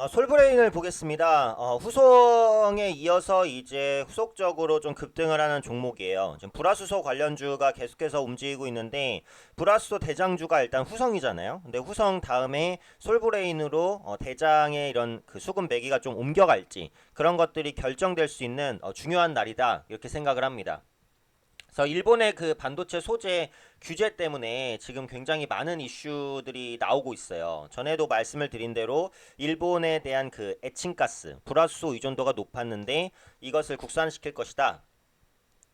솔브레인을 보겠습니다. 후송에 이어서 이제 후속적으로 좀 급등을 하는 종목이에요. 지금 불화수소 관련주가 계속해서 움직이고 있는데 불화수소 대장주가 일단 후성이잖아요. 근데 후성 다음에 솔브레인으로 대장의 이런 그 수급 매기가 좀 옮겨갈지 그런 것들이 결정될 수 있는 중요한 날이다 이렇게 생각을 합니다. 그래서 일본의 그 반도체 소재 규제 때문에 지금 굉장히 많은 이슈들이 나오고 있어요. 전에도 말씀을 드린 대로 일본에 대한 그 에칭가스, 불화수소 의존도가 높았는데 이것을 국산시킬 것이다.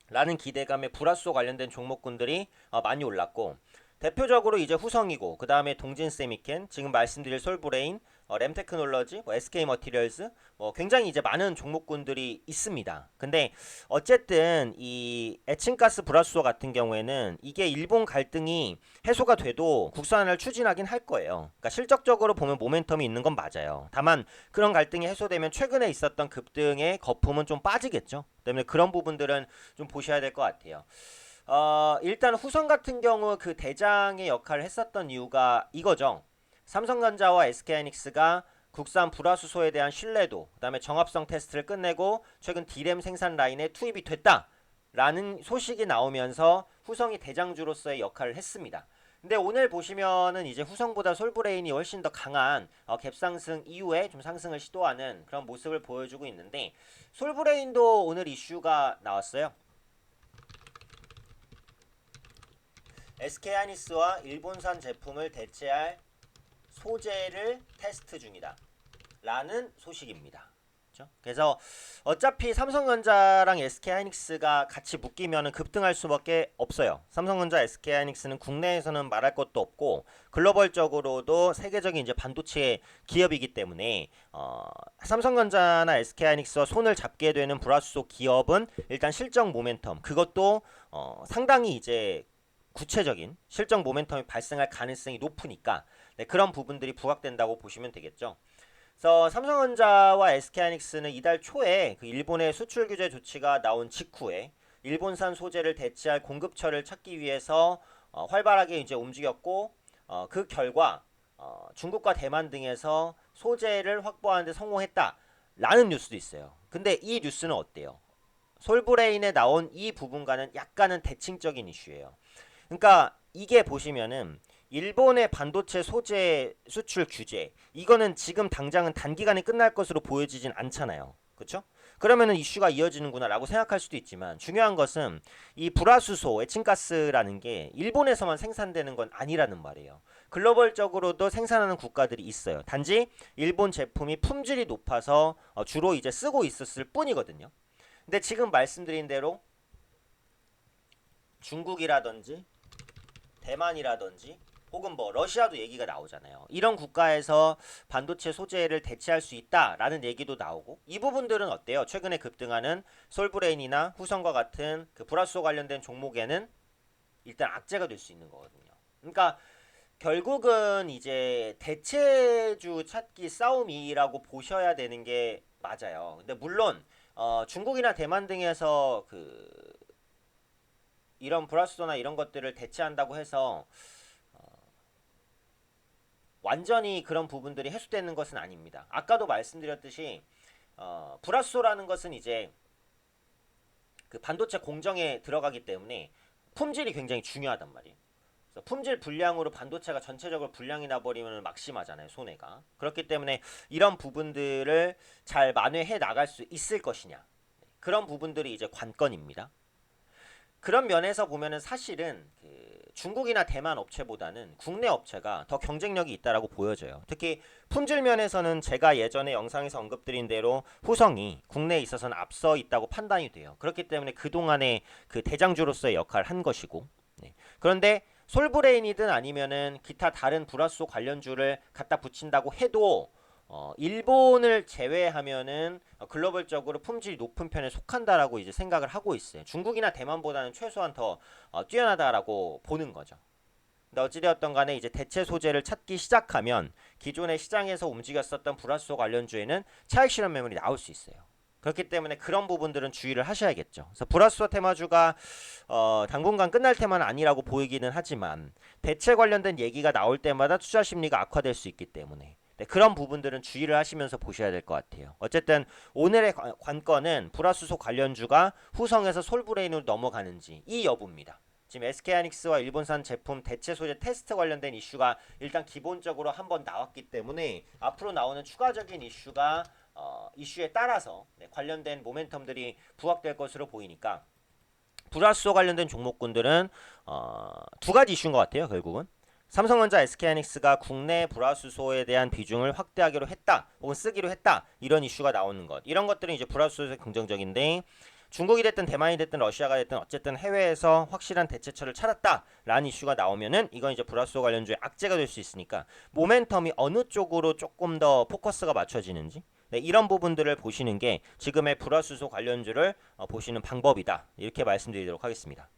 라는 기대감에 불화수소 관련된 종목군들이 많이 올랐고, 대표적으로 이제 후성이고 그 다음에 동진세미켄, 지금 말씀드릴 솔브레인, 램테크놀러지, SK머티리얼즈, 굉장히 이제 많은 종목군들이 있습니다. 근데 어쨌든 이 에칭가스 불화수소 같은 경우에는 이게 일본 갈등이 해소가 돼도 국산화를 추진하긴 할 거예요. 그러니까 실적적으로 보면 모멘텀이 있는 건 맞아요. 다만 그런 갈등이 해소되면 최근에 있었던 급등의 거품은 좀 빠지겠죠. 때문에 그런 부분들은 좀 보셔야 될 것 같아요. 일단 후성 같은 경우 그 대장의 역할을 했었던 이유가 이거죠. 삼성전자와 SK하이닉스가 국산 불화수소에 대한 신뢰도, 그다음에 정합성 테스트를 끝내고 최근 D램 생산 라인에 투입이 됐다라는 소식이 나오면서 후성이 대장주로서의 역할을 했습니다. 근데 오늘 보시면은 이제 후성보다 솔브레인이 훨씬 더 강한 갭상승 이후에 좀 상승을 시도하는 그런 모습을 보여주고 있는데 솔브레인도 오늘 이슈가 나왔어요. SK하이닉스와 일본산 제품을 대체할 소재를 테스트 중이다 라는 소식입니다. 그렇죠? 그래서 어차피 삼성전자랑 SK하이닉스가 같이 묶이면 급등할 수밖에 없어요. 삼성전자, SK하이닉스는 국내에서는 말할 것도 없고 글로벌적으로도 세계적인 이제 반도체 기업이기 때문에 삼성전자나 SK하이닉스와 손을 잡게 되는 불화수소 기업은 일단 실적 모멘텀 그것도 상당히 이제 구체적인 실적 모멘텀이 발생할 가능성이 높으니까 그런 부분들이 부각된다고 보시면 되겠죠. 그래서 삼성전자와 SK하이닉스는 이달 초에 그 일본의 수출 규제 조치가 나온 직후에 일본산 소재를 대체할 공급처를 찾기 위해서 활발하게 이제 움직였고 그 결과 중국과 대만 등에서 소재를 확보하는 데 성공했다라는 뉴스도 있어요. 근데 이 뉴스는 어때요? 솔브레인에 나온 이 부분과는 약간은 대칭적인 이슈예요. 그러니까 이게 보시면은 일본의 반도체 소재 수출 규제 이거는 지금 당장은 단기간에 끝날 것으로 보여지진 않잖아요. 그렇죠? 그러면은 이슈가 이어지는구나라고 생각할 수도 있지만 중요한 것은 이 불화수소, 에칭가스라는 게 일본에서만 생산되는 건 아니라는 말이에요. 글로벌적으로도 생산하는 국가들이 있어요. 단지 일본 제품이 품질이 높아서 주로 이제 쓰고 있었을 뿐이거든요. 근데 지금 말씀드린 대로 중국이라든지 대만이라든지 혹은 뭐 러시아도 얘기가 나오잖아요. 이런 국가에서 반도체 소재를 대체할 수 있다라는 얘기도 나오고 이 부분들은 어때요? 최근에 급등하는 솔브레인이나 후성과 같은 그 불화수소 관련된 종목에는 일단 악재가 될 수 있는 거거든요. 그러니까 결국은 이제 대체주 찾기 싸움이라고 보셔야 되는 게 맞아요. 근데 물론 중국이나 대만 등에서 그 이런 불화수소나 이런 것들을 대체한다고 해서 완전히 그런 부분들이 해소되는 것은 아닙니다. 아까도 말씀드렸듯이 불화수소라는 것은 이제 그 반도체 공정에 들어가기 때문에 품질이 굉장히 중요하단 말이에요. 그래서 품질 불량으로 반도체가 전체적으로 불량이 나버리면 막심하잖아요, 손해가. 그렇기 때문에 이런 부분들을 잘 만회해 나갈 수 있을 것이냐, 그런 부분들이 이제 관건입니다. 그런 면에서 보면은 사실은 그 중국이나 대만 업체보다는 국내 업체가 더 경쟁력이 있다라고 보여져요. 특히 품질 면에서는 제가 예전에 영상에서 언급드린 대로 후성이 국내에 있어서는 앞서 있다고 판단이 돼요. 그렇기 때문에 그동안의 그 대장주로서의 역할을 한 것이고, 네. 그런데 솔브레인이든 아니면은 기타 다른 불화수소 관련주를 갖다 붙인다고 해도 일본을 제외하면은 글로벌적으로 품질이 높은 편에 속한다라고 이제 생각을 하고 있어요. 중국이나 대만보다는 최소한 더 뛰어나다라고 보는 거죠. 근데 어찌되었던 간에 이제 대체 소재를 찾기 시작하면 기존의 시장에서 움직였었던 불화수소 관련주에는 차익 실현 매물이 나올 수 있어요. 그렇기 때문에 그런 부분들은 주의를 하셔야겠죠. 그래서 불화수소 테마주가 당분간 끝날 테마는 아니라고 보이기는 하지만 대체 관련된 얘기가 나올 때마다 투자 심리가 악화될 수 있기 때문에 네, 그런 부분들은 주의를 하시면서 보셔야 될 것 같아요. 어쨌든 오늘의 관건은 불화수소 관련주가 후성에서 솔브레인으로 넘어가는지 이 여부입니다. 지금 SK하이닉스와 일본산 제품 대체 소재 테스트 관련된 이슈가 일단 기본적으로 한번 나왔기 때문에 앞으로 나오는 추가적인 이슈가 이슈에 따라서 관련된 모멘텀들이 부각될 것으로 보이니까 불화수소 관련된 종목군들은 두 가지 이슈인 것 같아요. 결국은 삼성전자, SK하이닉스가 국내 불화수소에 대한 비중을 확대하기로 했다, 혹은 쓰기로 했다, 이런 이슈가 나오는 것, 이런 것들은 이제 불화수소에 긍정적인데, 중국이 됐든 대만이 됐든 러시아가 됐든 어쨌든 해외에서 확실한 대체처를 찾았다라는 이슈가 나오면은 이건 이제 불화수소 관련주의 악재가 될 수 있으니까 모멘텀이 어느 쪽으로 조금 더 포커스가 맞춰지는지, 네, 이런 부분들을 보시는 게 지금의 불화수소 관련주를 보시는 방법이다, 이렇게 말씀드리도록 하겠습니다.